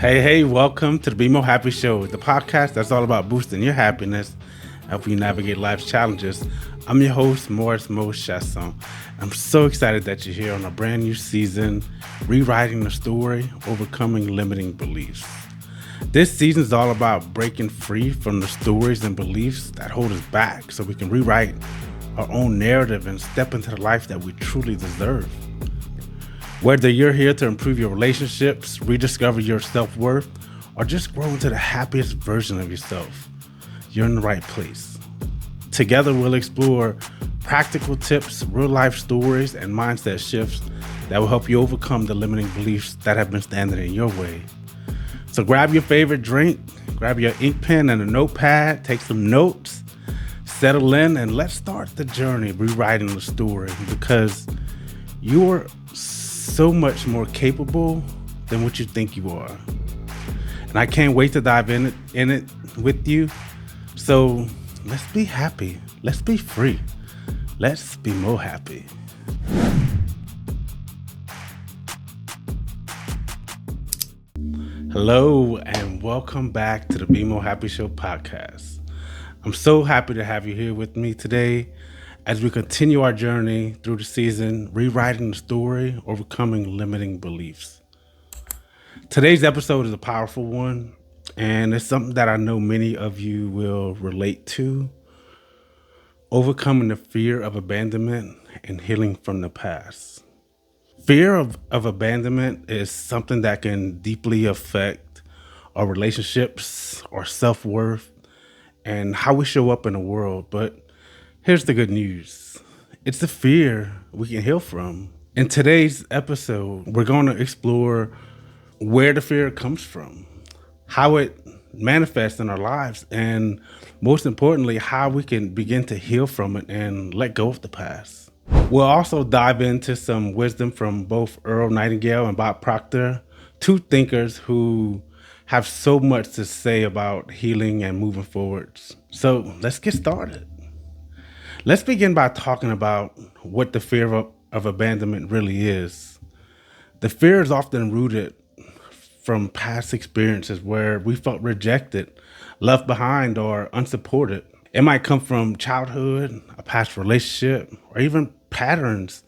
Hey, welcome to the BeMoHappy Show, the podcast that's all about boosting your happiness, helping you navigate life's challenges. I'm your host, Morris Mo Chasson. I'm so excited that you're here on a brand new season, rewriting the story, overcoming limiting beliefs. This season is all about breaking free from the stories and beliefs that hold us back so we can rewrite our own narrative and step into the life that we truly deserve. Whether you're here to improve your relationships, rediscover your self-worth, or just grow into the happiest version of yourself, you're in the right place. Together, we'll explore practical tips, real-life stories, and mindset shifts that will help you overcome the limiting beliefs that have been standing in your way. So grab your favorite drink, grab your ink pen and a notepad, take some notes, settle in, and let's start the journey rewriting the story, because you're so much more capable than what you think you are. And I can't wait to dive in it with you. So let's be happy. Let's be free. Let's be more happy. Hello and welcome back to the BeMoHappy Show Podcast. I'm so happy to have you here with me today as we continue our journey through the season, rewriting the story, overcoming limiting beliefs. Today's episode is a powerful one, and it's something that I know many of you will relate to: overcoming the fear of abandonment and healing from the past. Fear of abandonment is something that can deeply affect our relationships, our self-worth, and how we show up in the world. But here's the good news. It's a fear we can heal from. In today's episode, we're going to explore where the fear comes from, how it manifests in our lives, and most importantly, how we can begin to heal from it and let go of the past. We'll also dive into some wisdom from both Earl Nightingale and Bob Proctor, two thinkers who have so much to say about healing and moving forwards. So let's get started. Let's begin by talking about what the fear of abandonment really is. The fear is often rooted from past experiences where we felt rejected, left behind, or unsupported. It might come from childhood, a past relationship, or even patterns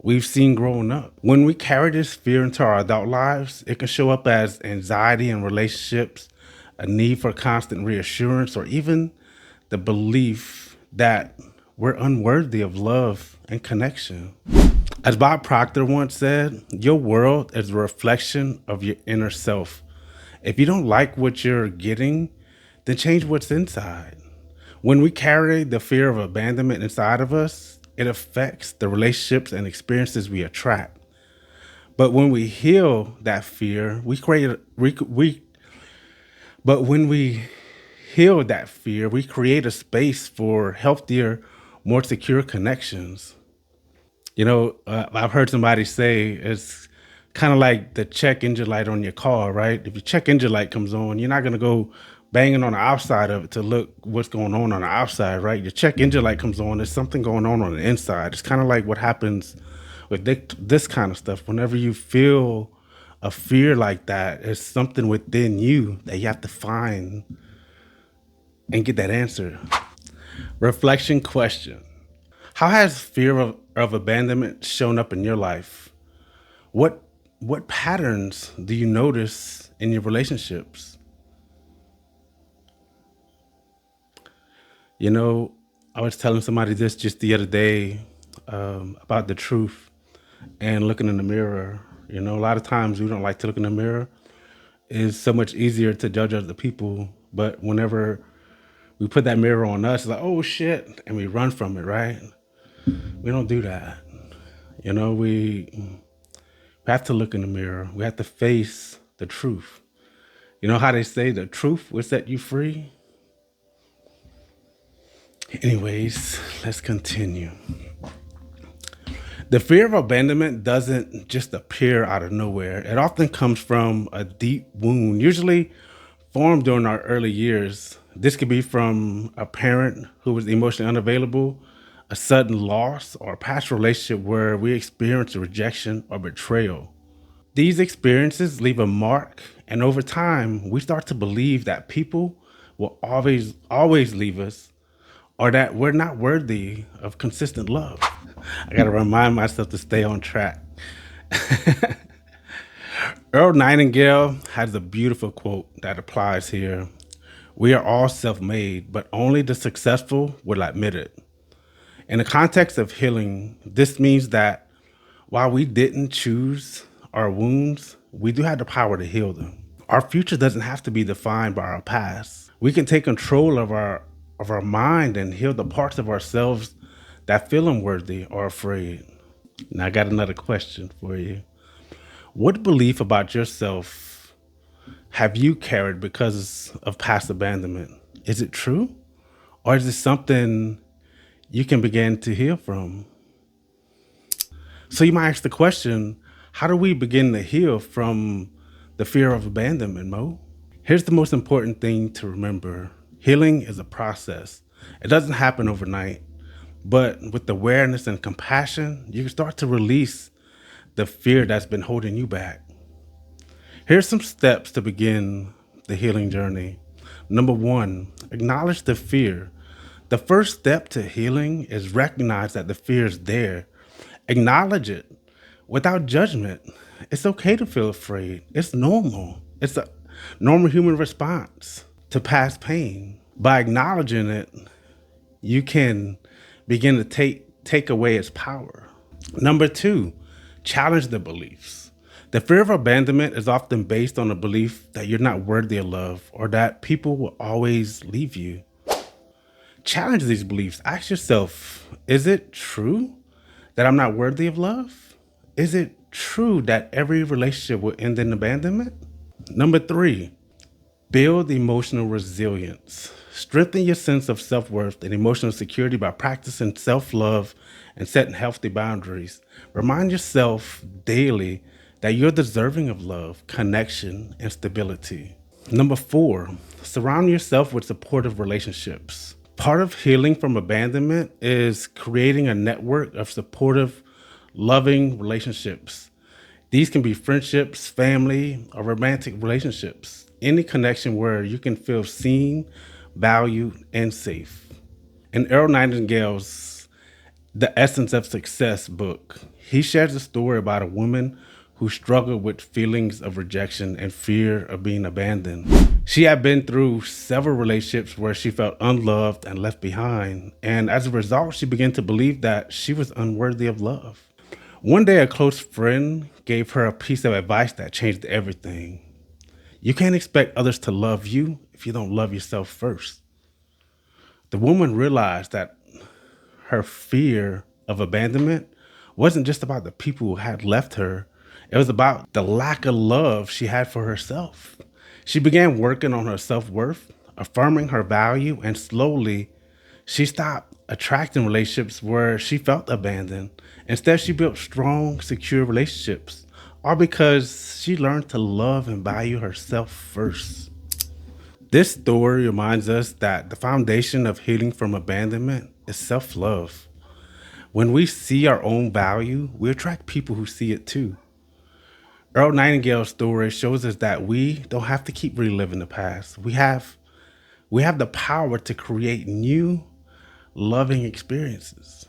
we've seen growing up. When we carry this fear into our adult lives, it can show up as anxiety in relationships, a need for constant reassurance, or even the belief that we're unworthy of love and connection. As Bob Proctor once said, your world is a reflection of your inner self. If you don't like what you're getting, then change what's inside. When we carry the fear of abandonment inside of us, it affects the relationships and experiences we attract. But when we heal that fear, we create a space for healthier, more secure connections. I've heard somebody say it's kind of like the check engine light on your car, right? If your check engine light comes on, you're not going to go banging on the outside of it to look what's going on the outside, right? Your check engine light comes on, there's something going on the inside. It's kind of like what happens with this kind of stuff. Whenever you feel a fear like that, it's something within you that you have to find and get that answer. Reflection question: how has fear of abandonment shown up in your life? What patterns do you notice in your relationships? I was telling somebody this just the other day about the truth and looking in the mirror. A lot of times we don't like to look in the mirror. It's so much easier to judge other people, but whenever we put that mirror on us, it's like, oh shit, and we run from it, right? We don't do that. We have to look in the mirror. We have to face the truth. You know how they say the truth will set you free? Anyways, let's continue. The fear of abandonment doesn't just appear out of nowhere. It often comes from a deep wound, usually formed during our early years. This could be from a parent who was emotionally unavailable, a sudden loss, or a past relationship where we experienced rejection or betrayal. These experiences leave a mark And over time, we start to believe that people will always leave us, or that we're not worthy of consistent love. I got to remind myself to stay on track. Earl Nightingale has a beautiful quote that applies here. We are all self made, but only the successful will admit it. In the context of healing, this means that while we didn't choose our wounds, we do have the power to heal them. Our future doesn't have to be defined by our past. We can take control of our mind and heal the parts of ourselves that feel unworthy or afraid. Now I got another question for you. What belief about yourself have you carried because of past abandonment? Is it true? Or is it something you can begin to heal from? So you might ask the question, how do we begin to heal from the fear of abandonment, Mo? Here's the most important thing to remember. Healing is a process. It doesn't happen overnight, but with awareness and compassion, you can start to release the fear that's been holding you back. Here's some steps to begin the healing journey. Number one, acknowledge the fear. The first step to healing is recognize that the fear is there. Acknowledge it without judgment. It's okay to feel afraid. It's normal. It's a normal human response to past pain. By acknowledging it, you can begin to take away its power. Number two, challenge the beliefs. The fear of abandonment is often based on the belief that you're not worthy of love or that people will always leave you. Challenge these beliefs. Ask yourself, is it true that I'm not worthy of love? Is it true that every relationship will end in abandonment? Number three, build emotional resilience. Strengthen your sense of self-worth and emotional security by practicing self-love and setting healthy boundaries. Remind yourself daily that you're deserving of love, connection, and stability. Number four, surround yourself with supportive relationships. Part of healing from abandonment is creating a network of supportive, loving relationships. These can be friendships, family, or romantic relationships. Any connection where you can feel seen, valued, and safe. In Earl Nightingale's The Essence of Success book, he shares a story about a woman who struggled with feelings of rejection and fear of being abandoned. She had been through several relationships where she felt unloved and left behind, and as a result, she began to believe that she was unworthy of love. One day, a close friend gave her a piece of advice that changed everything. You can't expect others to love you if you don't love yourself first. The woman realized that her fear of abandonment wasn't just about the people who had left her. It was about the lack of love she had for herself. She began working on her self-worth, affirming her value, and slowly she stopped attracting relationships where she felt abandoned. Instead, she built strong, secure relationships, all because she learned to love and value herself first. This story reminds us that the foundation of healing from abandonment is self-love. When we see our own value, we attract people who see it too. Earl Nightingale's story shows us that we don't have to keep reliving the past. We have the power to create new, loving experiences.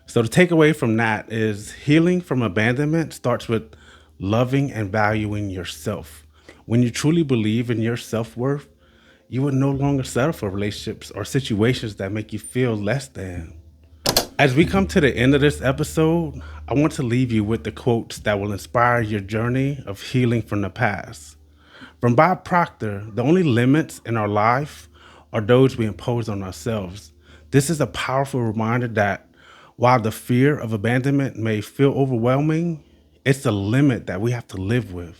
So the takeaway from that is healing from abandonment starts with loving and valuing yourself. When you truly believe in your self-worth, you will no longer settle for relationships or situations that make you feel less than. As we come to the end of this episode, I want to leave you with the quotes that will inspire your journey of healing from the past. From Bob Proctor, the only limits in our life are those we impose on ourselves. This is a powerful reminder that while the fear of abandonment may feel overwhelming, it's a limit that we have to live with.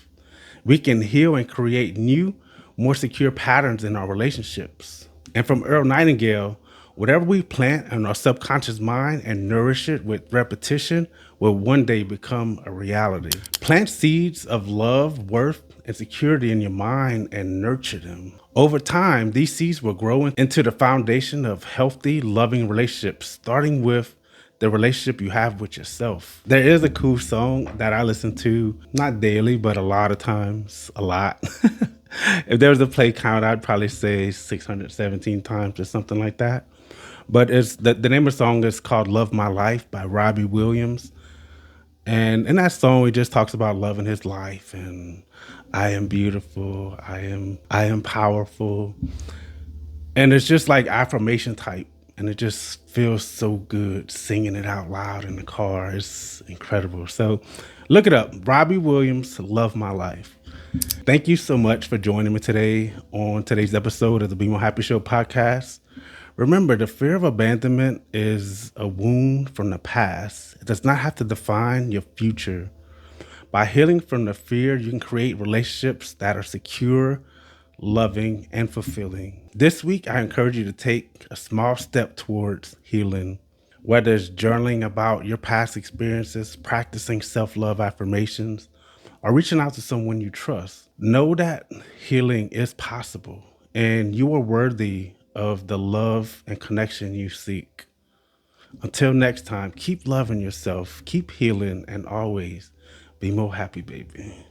We can heal and create new, more secure patterns in our relationships. And from Earl Nightingale, whatever we plant in our subconscious mind and nourish it with repetition will one day become a reality. Plant seeds of love, worth, and security in your mind and nurture them. Over time, these seeds will grow into the foundation of healthy, loving relationships, starting with the relationship you have with yourself. There is a cool song that I listen to, not daily, but a lot of times, a lot. If there was a play count, I'd probably say 617 times or something like that. But it's the name of the song is called Love My Life by Robbie Williams. And in that song, he just talks about loving his life and I am beautiful, I am powerful. And it's just like affirmation type. And it just feels so good singing it out loud in the car. It's incredible. So look it up. Robbie Williams, Love My Life. Thank you so much for joining me today on today's episode of the BeMoHappy Show podcast. Remember, the fear of abandonment is a wound from the past. It does not have to define your future. By healing from the fear, you can create relationships that are secure, loving, and fulfilling. This week, I encourage you to take a small step towards healing, whether it's journaling about your past experiences, practicing self-love affirmations, or reaching out to someone you trust. Know that healing is possible and you are worthy of the love and connection you seek. Until next time, keep loving yourself, keep healing, and always be more happy, baby.